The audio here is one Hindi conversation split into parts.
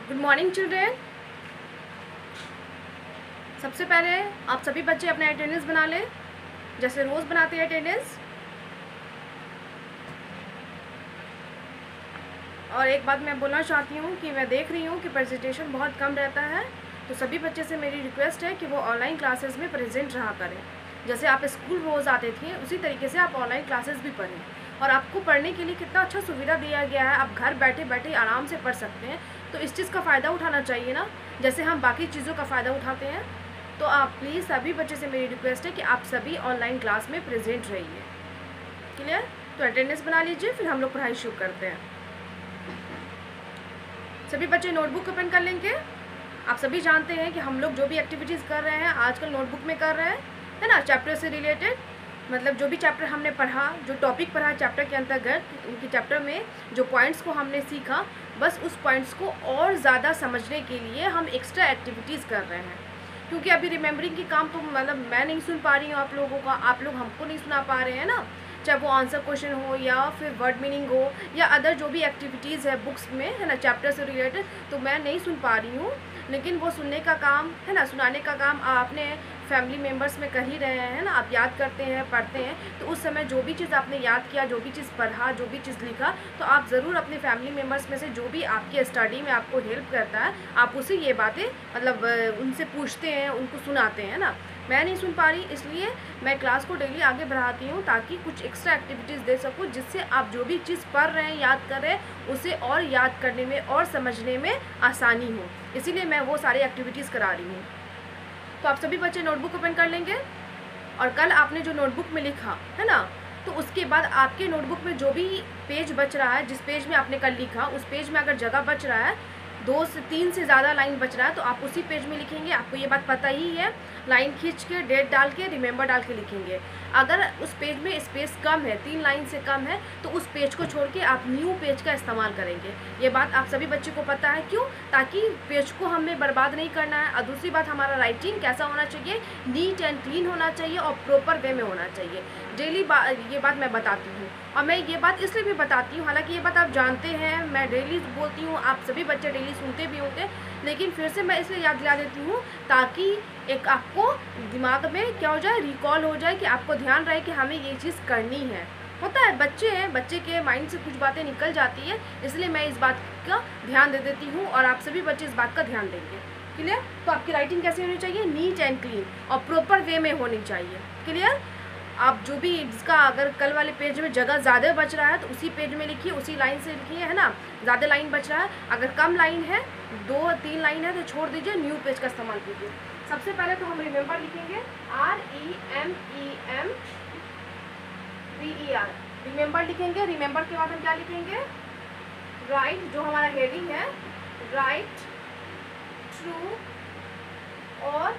Good morning children. सबसे पहले आप सभी बच्चे अपना अटेंडेंस बना लें जैसे रोज़ बनाते हैं अटेंडेंस। और एक बात मैं बोलना चाहती हूँ कि मैं देख रही हूँ कि प्रेजेंटेशन बहुत कम रहता है, तो सभी बच्चे से मेरी रिक्वेस्ट है कि वो ऑनलाइन क्लासेस में प्रेजेंट रहा करें। जैसे आप स्कूल रोज़ आते थे उसी तरीके से आप ऑनलाइन क्लासेस भी पढ़ें। और आपको पढ़ने के लिए कितना अच्छा सुविधा दिया गया है, आप घर बैठे बैठे आराम से पढ़ सकते हैं, तो इस चीज़ का फ़ायदा उठाना चाहिए ना, जैसे हम बाकी चीज़ों का फ़ायदा उठाते हैं। तो आप प्लीज़ सभी बच्चे से मेरी रिक्वेस्ट है कि आप सभी ऑनलाइन क्लास में प्रेजेंट रहिए। क्लियर? तो अटेंडेंस बना लीजिए, फिर हम लोग पढ़ाई शुरू करते हैं। सभी बच्चे नोटबुक ओपन कर लेंगे। आप सभी जानते हैं कि हम लोग जो भी एक्टिविटीज़ कर रहे हैं आजकल नोटबुक में कर रहे हैं, है ना, चैप्टर से रिलेटेड। मतलब जो भी चैप्टर हमने पढ़ा, जो टॉपिक पढ़ा चैप्टर के अंतर्गत, उनके चैप्टर में जो पॉइंट्स को हमने सीखा, बस उस पॉइंट्स को और ज़्यादा समझने के लिए हम एक्स्ट्रा एक्टिविटीज़ कर रहे हैं। क्योंकि अभी रिमेंबरिंग की काम तो मतलब मैं नहीं सुन पा रही हूँ आप लोगों का, आप लोग हमको नहीं सुना पा रहे हैं ना, चाहे वो आंसर क्वेश्चन हो या फिर वर्ड मीनिंग हो या अदर जो भी एक्टिविटीज़ है बुक्स में, है ना, चैप्टर से रिलेटेड, तो मैं नहीं सुन पा रही हूँ। लेकिन वो सुनने का काम, है ना, सुनाने का काम आप अपने फैमिली मेम्बर्स में कर ही रहे हैं ना। आप याद करते हैं, पढ़ते हैं, तो उस समय जो भी चीज़ आपने याद किया, जो भी चीज़ पढ़ा, जो भी चीज़ लिखा, तो आप ज़रूर अपने फैमिली मेम्बर्स में से जो भी आपके स्टडी में आपको हेल्प करता है, आप उसे ये बातें मतलब उनसे पूछते हैं, उनको सुनाते हैं ना। मैं नहीं सुन पा रही, इसलिए मैं क्लास को डेली आगे बढ़ाती हूँ ताकि कुछ एक्स्ट्रा एक्टिविटीज़ दे सकूँ, जिससे आप जो भी चीज़ पढ़ रहे हैं, याद कर रहे हैं, उसे और याद करने में और समझने में आसानी हो। इसीलिए मैं वो सारी एक्टिविटीज़ करा रही हूँ। तो आप सभी बच्चे नोटबुक ओपन कर लेंगे और कल आपने जो नोटबुक में लिखा है ना, तो उसके बाद आपके नोटबुक में जो भी पेज बच रहा है, जिस पेज में आपने कल लिखा, उस पेज में अगर जगह बच रहा है, 2 से 3 से ज़्यादा लाइन बच रहा है, तो आप उसी पेज में लिखेंगे। आपको ये बात पता ही है, लाइन खींच के डेट डाल के रिमेंबर डाल के लिखेंगे। अगर उस पेज में स्पेस कम है, 3 लाइन से कम है, तो उस पेज को छोड़ के आप न्यू पेज का इस्तेमाल करेंगे। ये बात आप सभी बच्चों को पता है, क्यों? ताकि पेज को हमें बर्बाद नहीं करना है। और दूसरी बात, हमारा राइटिंग कैसा होना चाहिए, नीट एंड क्लीन होना चाहिए और प्रॉपर वे में होना चाहिए। डेली ये बात मैं बताती हूँ, और मैं ये बात इसलिए भी बताती हूँ, हालांकि ये बात आप जानते हैं, मैं डेली बोलती हूँ, आप सभी बच्चे डेली सुनते भी होंगे, लेकिन फिर से मैं इसलिए याद दिला देती हूँ ताकि एक आपको दिमाग में क्या हो जाए, रिकॉल हो जाए, कि आपको ध्यान रहे कि हमें ये चीज़ करनी है। होता है, बच्चे हैं, बच्चे के माइंड से कुछ बातें निकल जाती है, इसलिए मैं इस बात का ध्यान दे देती हूँ और आप सभी बच्चे इस बात का ध्यान देंगे। क्लियर? तो आपकी राइटिंग कैसे होनी चाहिए, नीट एंड क्लीन और प्रॉपर वे में होनी चाहिए। क्लियर? आप जो भी जिसका अगर कल वाले पेज में जगह ज़्यादा बच रहा है तो उसी पेज में लिखिए, उसी लाइन से लिखिए, है ना। ज़्यादा लाइन बच रहा है, अगर कम लाइन है, 2-3 लाइन है, तो छोड़ दीजिए, न्यू पेज का इस्तेमाल कीजिए। सबसे पहले तो हम रिमेंबर लिखेंगे, REMEMBER, रिमेंबर लिखेंगे। रिमेंबर के बाद हम क्या लिखेंगे, राइट, जो हमारा हेडिंग है, राइट ट्रू और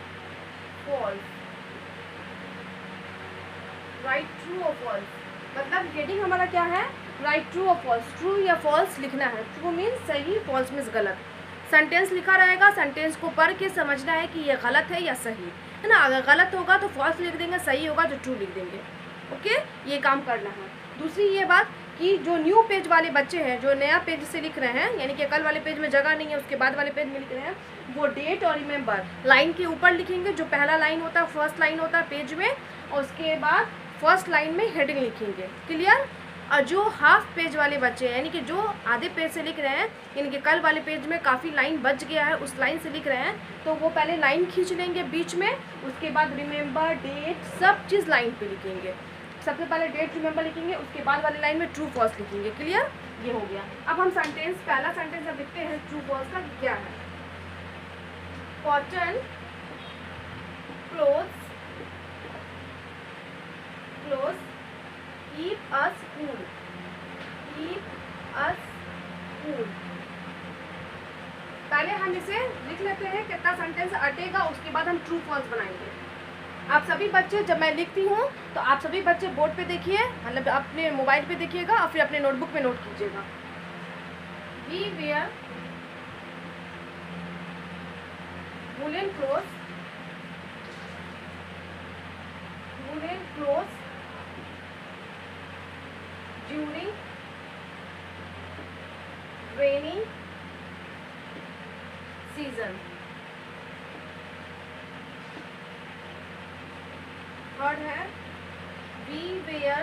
फॉल्स। राइट ट्रू और फॉल्स, मतलब हेडिंग हमारा क्या है, राइट ट्रू और फॉल्स। ट्रू या फॉल्स लिखना है, ट्रू मीन्स सही, फॉल्स मीन्स गलत। सेंटेंस लिखा रहेगा, सेंटेंस को पढ़ के समझना है कि ये गलत है या सही, है ना। अगर गलत होगा तो फॉल्स लिख देंगे, सही होगा तो ट्रू लिख देंगे। ओके, ये काम करना है। दूसरी ये बात कि जो न्यू पेज वाले बच्चे हैं, जो नया पेज से लिख रहे हैं, यानी कि कल वाले पेज में जगह नहीं है, उसके बाद वाले पेज में लिख रहे हैं, वो डेट और रिमेंबर लाइन के ऊपर लिखेंगे। जो पहला लाइन होता है, फर्स्ट लाइन होता है पेज में, और उसके बाद फर्स्ट लाइन में हेडिंग लिखेंगे। क्लियर? और जो हाफ पेज वाले बच्चे हैं, यानी कि जो आधे पेज से लिख रहे हैं, यानी कि कल वाले पेज में काफ़ी लाइन बच गया है, उस लाइन से लिख रहे हैं, तो वो पहले लाइन खींच लेंगे बीच में, उसके बाद रिमेंबर, डेट, सब चीज़ लाइन पे लिखेंगे। सबसे पहले डेट रिमेंबर लिखेंगे, उसके बाद वाली लाइन में ट्रू फॉल्स लिखेंगे। क्लियर? ये हो गया। अब हम सेंटेंस, पहला सेंटेंस जब लिखते हैं ट्रू फॉल्स का, क्या है, cotton clothes keep us cool, keep us cool। पहले हम इसे लिख लेते हैं, कितना सेंटेंस अटेगा, उसके बाद हम ट्रू फॉल्स बनाएंगे। आप सभी बच्चे, जब मैं लिखती हूँ तो आप सभी बच्चे बोर्ड पे देखिए, मतलब अपने मोबाइल पे देखिएगा और फिर अपने नोटबुक में नोट कीजिएगा। We wear woolen clothes during rainy season. Third है we wear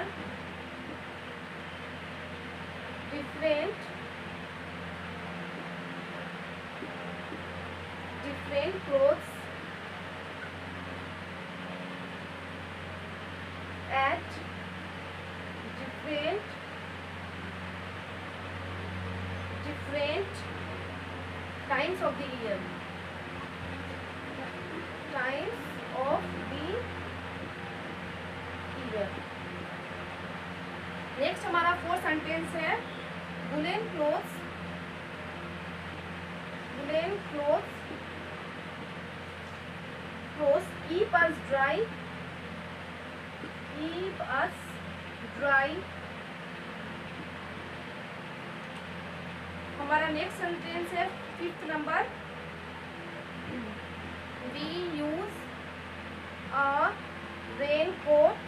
different clothes at different times of the year. Next हमारा फोर्थ सेंटेंस है woolen clothes keep us dry. हमारा नेक्स्ट सेंटेंस है fifth number, we use a raincoat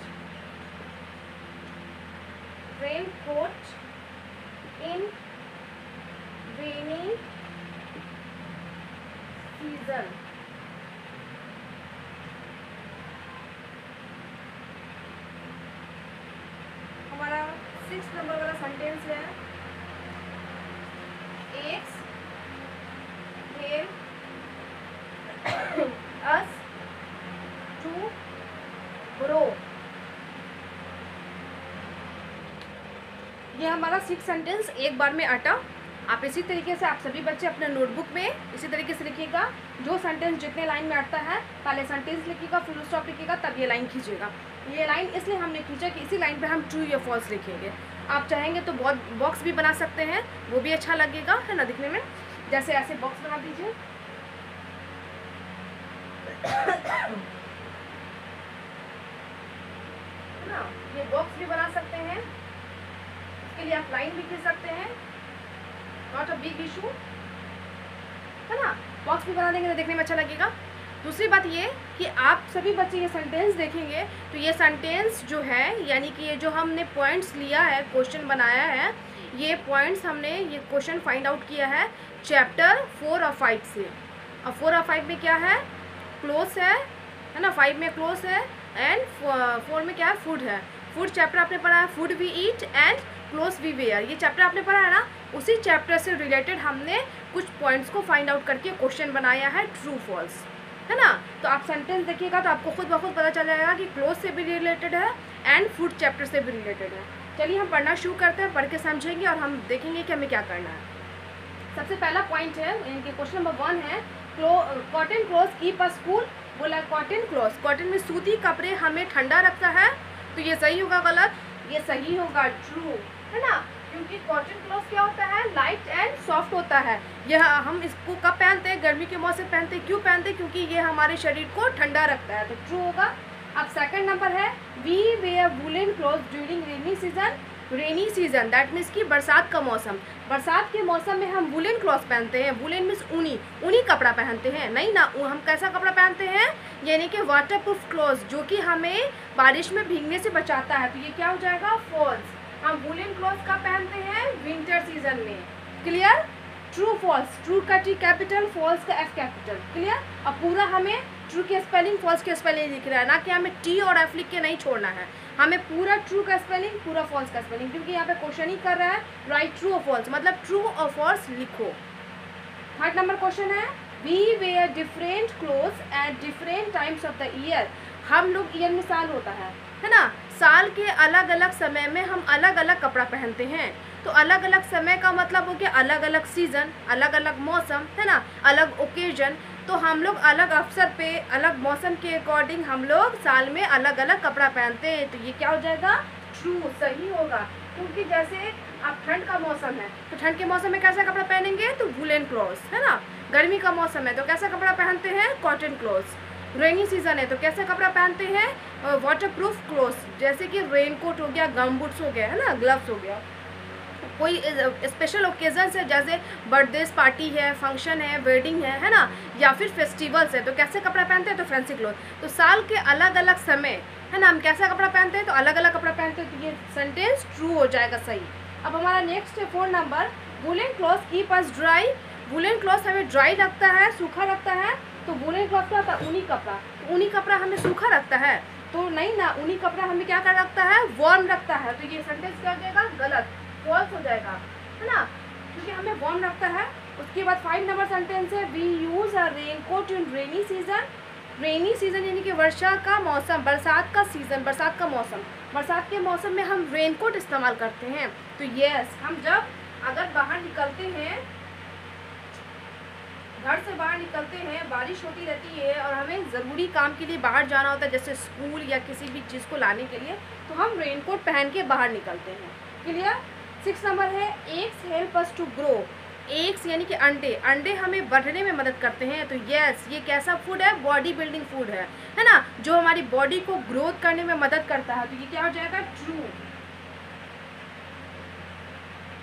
in rainy season. हमारा सिक्स नंबर वाला सेंटेंस है eggs help us to grow. ये हमारा सिक्स सेंटेंस एक बार में अटा। आप इसी तरीके से आप सभी बच्चे अपने नोटबुक में इसी तरीके से लिखिएगा। जो सेंटेंस जितने लाइन में अटता है पहले सेंटेंस लिखिएगा, फुल स्टॉप लिखिएगा, तब ये लाइन खींचिएगा। ये लाइन इसलिए हमने खींचा कि इसी लाइन पे हम ट्रू या फॉल्स लिखेंगे। आप चाहेंगे तो बहुत बॉक्स भी बना सकते हैं, वो भी अच्छा लगेगा, है ना, दिखने में। जैसे ऐसे बॉक्स बना दीजिए, है ना, ये बॉक्स भी बना सकते हैं। इसके लिए आप लाइन भी खींच सकते हैं, नॉट अ बिग इशू, है ना। बॉक्स भी बना देंगे तो देखने में अच्छा लगेगा। दूसरी बात ये कि आप सभी बच्चे ये सेंटेंस देखेंगे तो ये सेंटेंस जो है, यानी कि ये जो हमने पॉइंट्स लिया है, क्वेश्चन बनाया है, ये पॉइंट्स हमने ये क्वेश्चन फाइंड आउट किया है चैप्टर 4 और 5 से। और 4 और 5 में क्या है, क्लोथ्स है ना, 5 में क्लोथ्स है एंड 4 में क्या है, फूड है। फूड चैप्टर आपने पढ़ा है, food we eat and clothes we wear, ये चैप्टर आपने पढ़ा है ना। उसी चैप्टर से रिलेटेड हमने कुछ पॉइंट्स को फाइंड आउट करके क्वेश्चन बनाया है ट्रू फॉल्स, है ना। तो आप सेंटेंस देखिएगा तो आपको खुद ब खुद पता चल जाएगा कि क्लोथ से भी रिलेटेड है एंड फूड चैप्टर से भी रिलेटेड है। चलिए हम पढ़ना शुरू करते हैं, पढ़ के समझेंगे और हम देखेंगे कि हमें क्या करना है। सबसे पहला पॉइंट है, इनके क्वेश्चन नंबर 1 है cotton clothes keep us cool. बोला कॉटन क्लॉथ्स, कॉटन में सूती कपड़े हमें ठंडा रखता है, तो ये सही होगा गलत, ये सही होगा ट्रू, है ना। क्योंकि कॉटन क्लॉथ क्या होता है, लाइट एंड सॉफ्ट होता है। यह हम इसको कब पहनते हैं, गर्मी के मौसम पहनते हैं। क्यों पहनते हैं, क्योंकि ये हमारे शरीर को ठंडा रखता है, तो ट्रू होगा। अब सेकंड नंबर है we wear woollen cloth during rainy season, that means कि बरसात का मौसम। बरसात के मौसम में हम वुलन क्लॉथ पहनते हैं। वुलन मीन्स ऊनी कपड़ा पहनते हैं, नहीं ना, हम कैसा कपड़ा पहनते हैं, यानी कि वाटर प्रूफ क्लॉथ, जो कि हमें बारिश में भीगने से बचाता है। तो ये क्या हो जाएगा, फॉल्स। हम वुलन क्लॉथ का पहनते हैं विंटर सीजन में। क्लियर, ट्रू फॉल्स, ट्रू का टी कैपिटल, फॉल्स का एफ कैपिटल। क्लियर। अब पूरा हमें ट्रू की स्पेलिंग फॉल्स की स्पेलिंग लिख रहा है, ना कि हमें टी और एफ लिख के नहीं छोड़ना है। हमें पूरा ट्रू का स्पेलिंग, पूरा फॉल्स का स्पेलिंग, क्योंकि यहाँ पे क्वेश्चन ही कर रहा है राइट ट्रू और फॉल्स, मतलब ट्रू और फॉल्स लिखो। थर्ड नंबर क्वेश्चन है we wear different clothes at different times of the year. हम लोग, ईयर में साल होता है ना, साल के अलग अलग समय में हम अलग अलग कपड़ा पहनते हैं। तो अलग अलग समय का मतलब हो गया अलग अलग सीजन, अलग अलग मौसम, है ना, अलग ओकेजन। तो हम लोग अलग अवसर पे, अलग मौसम के अकॉर्डिंग हम लोग साल में अलग अलग कपड़ा पहनते हैं। तो ये क्या हो जाएगा, ट्रू, सही होगा। क्योंकि जैसे अब ठंड का मौसम है तो ठंड के मौसम में कैसा कपड़ा पहनेंगे, तो वुलन क्लॉथ्स, है ना। गर्मी का मौसम है तो कैसा कपड़ा पहनते हैं, कॉटन क्लॉथ्स। रेनी सीजन है तो कैसा कपड़ा पहनते हैं, वाटर प्रूफ क्लॉथ्स, जैसे कि रेनकोट हो गया, गम बूट्स हो गया, है ना, ग्लव्स हो गया। कोई स्पेशल ओकेजन है, जैसे बर्थडे पार्टी है, फंक्शन है, वेडिंग है ना, या फिर फेस्टिवल्स है, तो कैसे कपड़ा पहनते हैं, तो फैंसी क्लॉथ। तो साल के अलग अलग समय, है ना, हम कैसा कपड़ा पहनते हैं, तो अलग अलग कपड़ा पहनते हैं। तो ये सेंटेंस ट्रू हो जाएगा, सही। अब हमारा नेक्स्ट है 4 number woollen cloth keep us dry. Woollen cloth हमें ड्राई रखता है, सूखा रखता है, तो वुलन क्लॉथ क्या होता है, ऊनी कपड़ा। तो ऊनी कपड़ा हमें सूखा रखता है, तो नहीं ना, ऊनी कपड़ा हमें क्या कर रखता है, वार्म रखता है। तो ये सेंटेंस क्या हो जाएगा, गलत, फॉल्स हो जाएगा, है ना, क्योंकि हमें वार्म रखता है। उसके बाद 5 नंबर सेंटेंस है, we use a raincoat in rainy season. Rainy season यानी कि वर्षा का मौसम, बरसात का सीज़न, बरसात का मौसम, बरसात के मौसम में हम रेनकोट इस्तेमाल करते हैं। तो यस, हम जब अगर बाहर निकलते हैं, घर से बाहर निकलते हैं, बारिश होती रहती है और हमें ज़रूरी काम के लिए बाहर जाना होता है, जैसे स्कूल या किसी भी चीज़ को लाने के लिए, तो हम रेनकोट पहन के बाहर निकलते हैं। क्लियर। 6 नंबर है, eggs help us to grow. Eggs यानी कि अंडे, अंडे हमें बढ़ने में मदद करते हैं। तो यस, ये कैसा फूड है, बॉडी बिल्डिंग फूड है ना, जो हमारी बॉडी को ग्रोथ करने में मदद करता है। तो ये क्या हो जाएगा, ट्रू।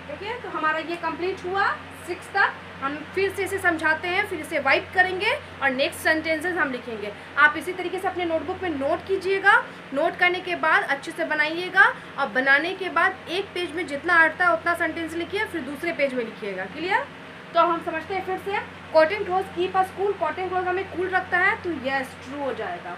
ठीक है, तो हमारा ये कंप्लीट हुआ 6 तक। हम फिर से इसे समझाते हैं, फिर इसे वाइप करेंगे और नेक्स्ट सेंटेंसेस हम लिखेंगे। आप इसी तरीके से अपने नोटबुक में नोट कीजिएगा, नोट करने के बाद अच्छे से बनाइएगा, और बनाने के बाद एक पेज में जितना आता है उतना सेंटेंस लिखिए, फिर दूसरे पेज में लिखिएगा। क्लियर। तो हम समझते हैं फिर से, cotton cloth keep us cool. Cotton cloth हमें कूल रखता है, तो यस, ट्रू हो जाएगा।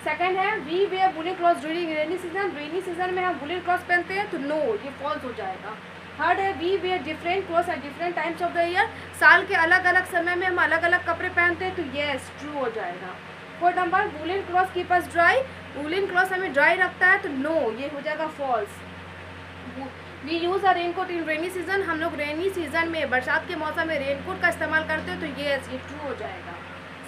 सेकंड है, we wear woollen cloth during rainy season. Rainy season में हम वुलन क्लॉथ पहनते हैं, तो नो, ये फॉल्स हो जाएगा। थर्ड है, we wear different clothes at different times of the year. साल के अलग अलग समय में हम अलग अलग कपड़े पहनते हैं, तो यस, ट्रू हो जाएगा। Fourth number, woollen cloth keep us dry. Woollen cloth हमें ड्राई रखता है, तो नो, ये हो जाएगा false. We use a raincoat in rainy season. हम लोग रेनी सीजन में, बरसात के मौसम में रेनकोट का इस्तेमाल करते हैं, तो यस, ये ट्रू हो जाएगा।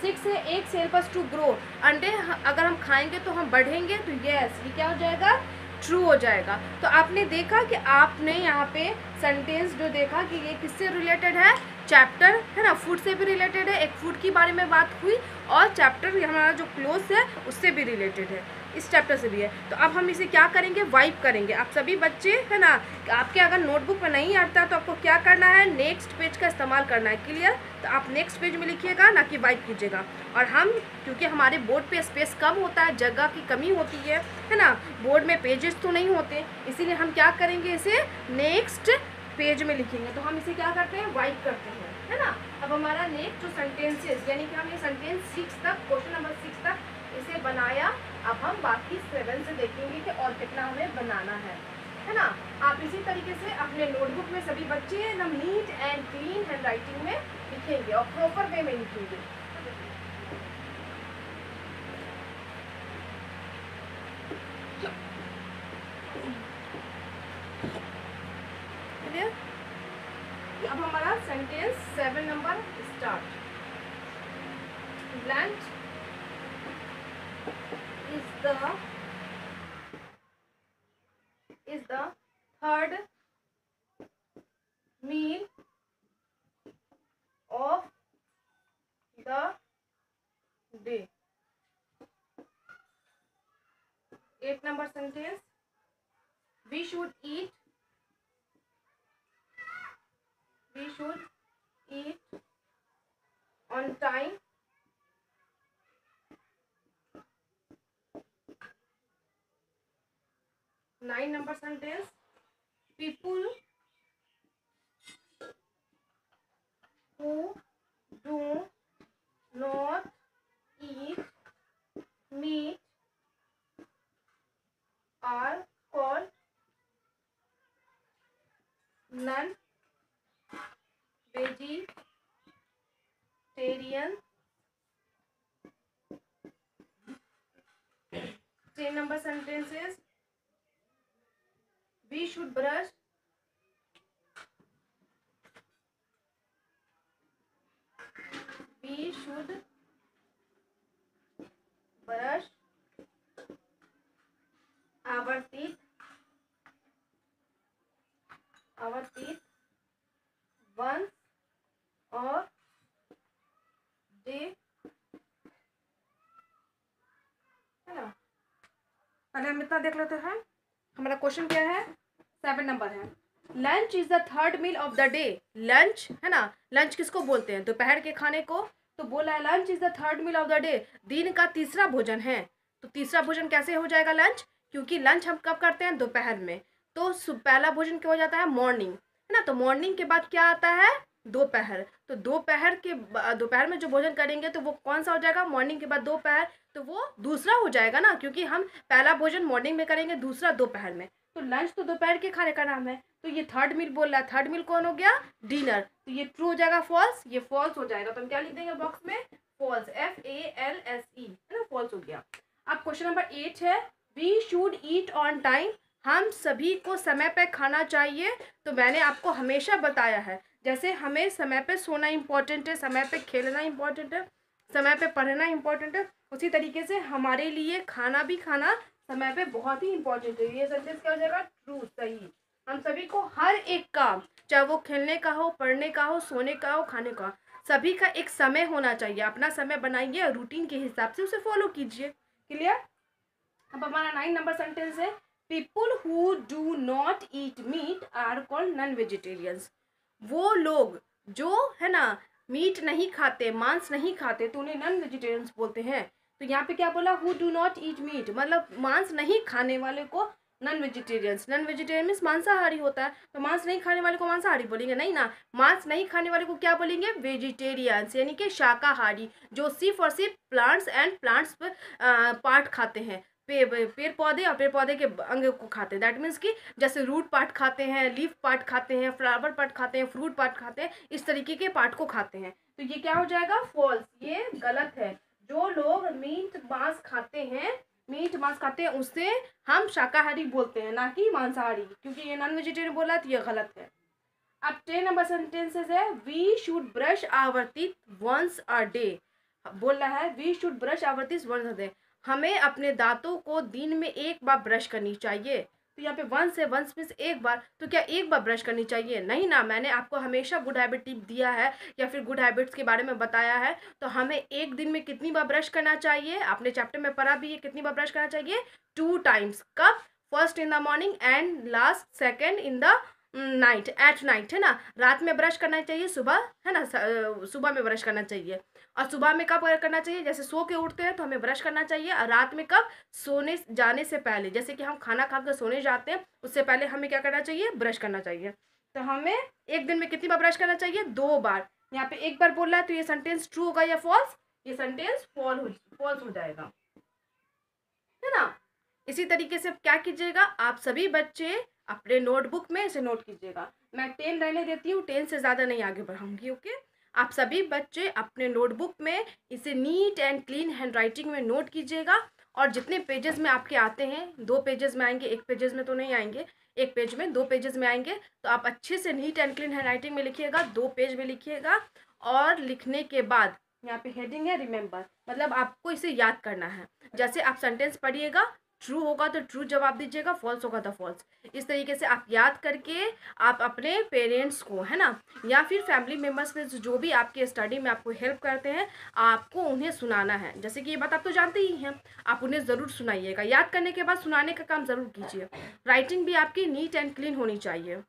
6 है, eggs help us to grow. अंडे अगर हम खाएंगे तो हम बढ़ेंगे, तो यस, ये क्या हो जाएगा, ट्रू हो जाएगा। तो आपने देखा कि आपने यहाँ पे सेंटेंस जो देखा कि ये किससे रिलेटेड है, चैप्टर है ना, फूड से भी रिलेटेड है, एक फूड के बारे में बात हुई, और चैप्टर हमारा जो क्लोज है उससे भी रिलेटेड है, इस चैप्टर से भी है। तो अब हम इसे क्या करेंगे, वाइप करेंगे। आप सभी बच्चे है ना, आपके अगर नोटबुक में नहीं आता तो आपको क्या करना है, नेक्स्ट पेज का इस्तेमाल करना है। क्लियर। तो आप नेक्स्ट पेज में लिखिएगा, ना कि वाइप कीजिएगा। और हम, क्योंकि हमारे बोर्ड पे स्पेस कम होता है, जगह की कमी होती है ना, बोर्ड में पेजेस तो नहीं होते, इसीलिए हम क्या करेंगे, इसे नेक्स्ट पेज में लिखेंगे। तो हम इसे क्या करते हैं, वाइप करते हैं, है ना। अब हमारा नेक्स्ट जो सेंटेंसेस, यानी कि हमने सेंटेंस 6 तक, क्वेश्चन नंबर 6 तक इसे बनाया। अब हम बाकी 7 से देखेंगे कि और कितना हमें बनाना है ना। आप इसी तरीके से अपने नोटबुक में सभी बच्चे एकदम neat and clean hand writing में लिखेंगे और प्रॉपर वे में लिखेंगे। अब हमारा sentence 7 number start. Lunch is the third meal of the day. 8 number sentence, we should eat on time. 9 number sentence, people who do not eat meat are called non-vegetarian. 10 number sentences, we should brush our teeth once a day, है ना। पहले हम इतना देख लेते हैं, हमारा क्वेश्चन क्या है, 7 नंबर है। Lunch is the third meal of the day. Lunch है ना, लंच किसको बोलते हैं, दोपहर के खाने को। तो बोला है lunch is the third meal of the day, दिन का तीसरा भोजन है। तो तीसरा भोजन कैसे हो जाएगा लंच, क्योंकि लंच हम कब करते हैं, दोपहर में। तो पहला भोजन क्या हो जाता है, मॉर्निंग, है ना। तो मॉर्निंग के बाद क्या आता है, दोपहर। तो दोपहर में जो भोजन करेंगे तो वो कौन सा हो जाएगा, मॉर्निंग के बाद दोपहर, तो वो दूसरा हो जाएगा ना, क्योंकि हम पहला भोजन मॉर्निंग में करेंगे, दूसरा दोपहर में। तो लंच तो दोपहर के खाने का नाम है, तो ये थर्ड मील बोल रहा है, थर्ड मील कौन हो गया, डिनर। तो ये ट्रू हो जाएगा, फॉल्स, ये फॉल्स हो जाएगा। तो हम क्या लिख देंगे बॉक्स में, फॉल्स, FALSE, है ना, फॉल्स हो गया। अब क्वेश्चन नंबर 8 है, we should eat on time, हम सभी को समय पे खाना चाहिए। तो मैंने आपको हमेशा बताया है, जैसे हमें समय पे सोना इम्पोर्टेंट है, समय पे खेलना इम्पोर्टेंट है, समय पे पढ़ना इम्पोर्टेंट है, उसी तरीके से हमारे लिए खाना भी खाना समय पे बहुत ही इम्पोर्टेंट है। ये सेंटेंस क्या हो जाएगा, ट्रू, सही। हम सभी को हर एक काम, चाहे वो खेलने का हो, पढ़ने का हो, सोने का हो, खाने का, सभी का एक समय होना चाहिए। अपना समय बनाइए और रूटीन के हिसाब से उसे फॉलो कीजिए। क्लियर। अब हमारा 9 नंबर सेंटेंस है, people who do not eat meat are called non vegetarians. वो लोग जो है ना मीट नहीं खाते, मांस नहीं खाते, तो उन्हें नॉन वेजिटेरियंस बोलते हैं। तो यहाँ पे क्या बोला, who do not eat meet, मतलब मांस नहीं खाने वाले को non vegetarians. Non vegetarian means मांसाहारी होता है, तो मांस नहीं खाने वाले को मांसाहारी बोलेंगे नहीं ना, मांस नहीं खाने वाले को क्या बोलेंगे, वेजिटेरियंस, यानी कि शाकाहारी, जो सिर्फ और सिर्फ प्लांट्स एंड प्लांट्स पार्ट खाते हैं, पेड़ पौधे और पेड़ पौधे के अंग को खाते हैं। दैट मीन्स कि जैसे रूट पार्ट खाते हैं, लीफ पार्ट खाते हैं, फ्लावर पार्ट खाते हैं, फ्रूट पार्ट खाते हैं, इस तरीके के पार्ट को खाते हैं। तो ये क्या हो जाएगा, फॉल्स, ये गलत है। जो लोग मीट मांस खाते हैं उसे हम शाकाहारी बोलते हैं, ना कि मांसाहारी, क्योंकि ये नॉन वेजिटेरियन बोला तो ये गलत है। अब 10 नंबर सेंटेंसेस है, we should brush our teeth once a day. बोल रहा है we should brush our teeth once a day, हमें अपने दांतों को दिन में एक बार ब्रश करनी चाहिए। तो यहाँ पे वंस है, वंस मीन्स एक बार, तो क्या एक बार ब्रश करनी चाहिए, नहीं ना। मैंने आपको हमेशा गुड हैबिट टिप दिया है या फिर गुड हैबिट्स के बारे में बताया है। तो हमें एक दिन में कितनी बार ब्रश करना चाहिए, आपने चैप्टर में पढ़ा भी है, कितनी बार ब्रश करना चाहिए, 2 टाइम्स। कब, first in the morning and last second in the night, at night, है ना। रात में ब्रश करना चाहिए, सुबह, है ना, सुबह में ब्रश करना चाहिए। और सुबह में कब करना चाहिए, जैसे सो के उठते हैं तो हमें ब्रश करना चाहिए। और रात में कब, सोने जाने से पहले, जैसे कि हम खाना खाकर सोने जाते हैं उससे पहले हमें क्या करना चाहिए, ब्रश करना चाहिए। तो हमें एक दिन में कितनी बार ब्रश करना चाहिए, 2 बार। यहाँ पे एक बार बोल रहा है, तो ये सेंटेंस ट्रू होगा या फॉल्स, ये सेंटेंस फॉल्स हो जाएगा, है ना। इसी तरीके से क्या कीजिएगा, आप सभी बच्चे अपने नोटबुक में इसे नोट कीजिएगा। मैं 10 रहने देती हूँ, 10 से ज़्यादा नहीं आगे बढ़ाऊंगी, ओके। आप सभी बच्चे अपने नोटबुक में इसे neat and clean hand writing में नोट कीजिएगा। और जितने पेजेस में आपके आते हैं, 2 पेजेस में आएंगे, 1 पेजेस में तो नहीं आएंगे, 1 पेज में 2 पेजेस में आएंगे, तो आप अच्छे से neat and clean hand writing में लिखिएगा, 2 पेज में लिखिएगा। और लिखने के बाद यहाँ पे हेडिंग है रिमेंबर, मतलब आपको इसे याद करना है। जैसे आप सेंटेंस पढ़िएगा, ट्रू होगा तो ट्रू जवाब दीजिएगा, फॉल्स होगा तो फॉल्स। इस तरीके से आप याद करके आप अपने पेरेंट्स को, है ना, या फिर फैमिली मेम्बर्स में जो भी आपके स्टडी में आपको हेल्प करते हैं, आपको उन्हें सुनाना है। जैसे कि ये बात आप तो जानते ही हैं, आप उन्हें ज़रूर सुनाइएगा। याद करने के बाद सुनाने का काम ज़रूर कीजिए। राइटिंग भी आपकी नीट एंड क्लीन होनी चाहिए,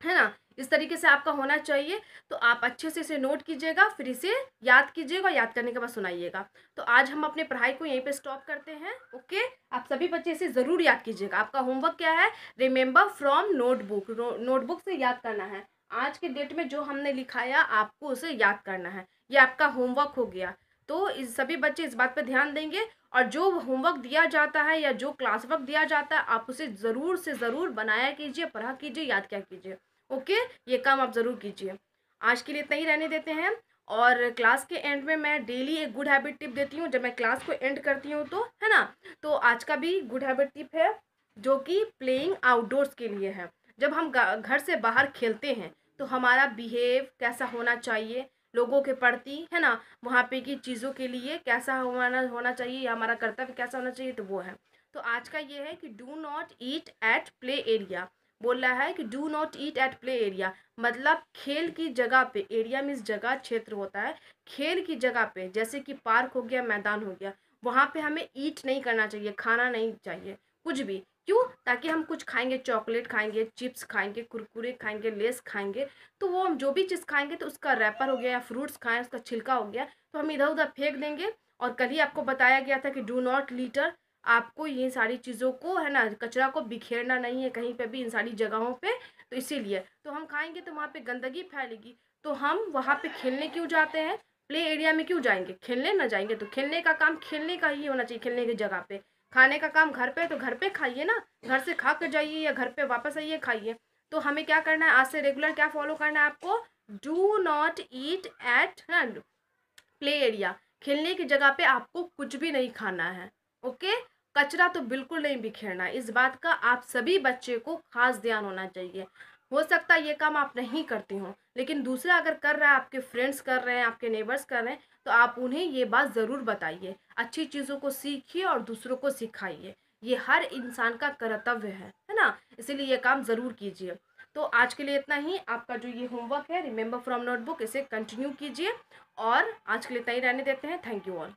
है ना, इस तरीके से आपका होना चाहिए। तो आप अच्छे से इसे नोट कीजिएगा, फिर इसे याद कीजिएगा, याद करने के बाद सुनाइएगा। तो आज हम अपने पढ़ाई को यहीं पे स्टॉप करते हैं, ओके। आप सभी बच्चे इसे ज़रूर याद कीजिएगा। आपका होमवर्क क्या है, रिमेंबर फ्रॉम नोटबुक, नोटबुक से याद करना है। आज के डेट में जो हमने लिखाया आपको उसे याद करना है, ये आपका होमवर्क हो गया। तो इस सभी बच्चे इस बात पर ध्यान देंगे, और जो होमवर्क दिया जाता है या जो क्लास वर्क दिया जाता है आप उसे ज़रूर से ज़रूर बनाया कीजिए, पढ़ा कीजिए, याद क्या कीजिए, ओके। ये काम आप ज़रूर कीजिए। आज के लिए इतना ही रहने देते हैं। और क्लास के एंड में मैं डेली एक गुड हैबिट टिप देती हूँ, जब मैं क्लास को एंड करती हूँ तो, है ना। तो आज का भी गुड हैबिट टिप है, जो कि प्लेइंग आउटडोर्स के लिए है। जब हम घर से बाहर खेलते हैं तो हमारा बिहेव कैसा होना चाहिए लोगों के प्रति, है ना, वहाँ पे की चीज़ों के लिए कैसा होना चाहिए, या हमारा कर्तव्य कैसा होना चाहिए, तो वो है। तो आज का ये है कि do not eat at play area. बोल रहा है कि do not eat at play area, मतलब खेल की जगह पे, एरिया मीन्स जगह, क्षेत्र होता है। खेल की जगह पे, जैसे कि पार्क हो गया, मैदान हो गया, वहाँ पे हमें ईट नहीं करना चाहिए, खाना नहीं चाहिए कुछ भी। क्यों, ताकि हम कुछ खाएंगे, चॉकलेट खाएंगे, चिप्स खाएंगे, कुरकुरे खाएंगे, लेस खाएंगे, तो वो हम जो भी चीज़ खाएंगे तो उसका रैपर हो गया, या फ्रूट्स खाएं उसका छिलका हो गया, तो हम इधर उधर फेंक देंगे। और कल ही आपको बताया गया था कि डू नॉट लिटर, आपको ये सारी चीज़ों को, है ना, कचरा को बिखेरना नहीं है कहीं पे भी, इन सारी जगहों पे। तो इसीलिए तो हम खाएंगे तो वहाँ पे गंदगी फैलेगी, तो हम वहाँ पे खेलने क्यों जाते हैं, प्ले एरिया में क्यों जाएंगे, खेलने ना जाएंगे। तो खेलने का काम खेलने का ही होना चाहिए, खेलने की जगह पे। खाने का काम घर पे, तो घर पे खाइए ना, घर से खा कर जाइए या घर पे वापस आइए खाइए। तो हमें क्या करना है, आज से रेगुलर क्या फॉलो करना है आपको, do not eat at play area. खेलने की जगह पे आपको कुछ भी नहीं खाना है, ओके। कचरा तो बिल्कुल नहीं बिखेरना है, इस बात का आप सभी बच्चे को खास ध्यान होना चाहिए। हो सकता है ये काम आप नहीं करती हो, लेकिन दूसरा अगर कर रहा है, आपके फ्रेंड्स कर रहे हैं, आपके नेबर्स कर रहे हैं, तो आप उन्हें ये बात ज़रूर बताइए। अच्छी चीज़ों को सीखिए और दूसरों को सिखाइए, ये हर इंसान का कर्तव्य है ना, इसीलिए ये काम ज़रूर कीजिए। तो आज के लिए इतना ही। आपका जो ये होमवर्क है, रिमेंबर फ्रॉम नोटबुक, इसे कंटिन्यू कीजिए। और आज के लिए इतना ही रहने देते हैं। Thank you all.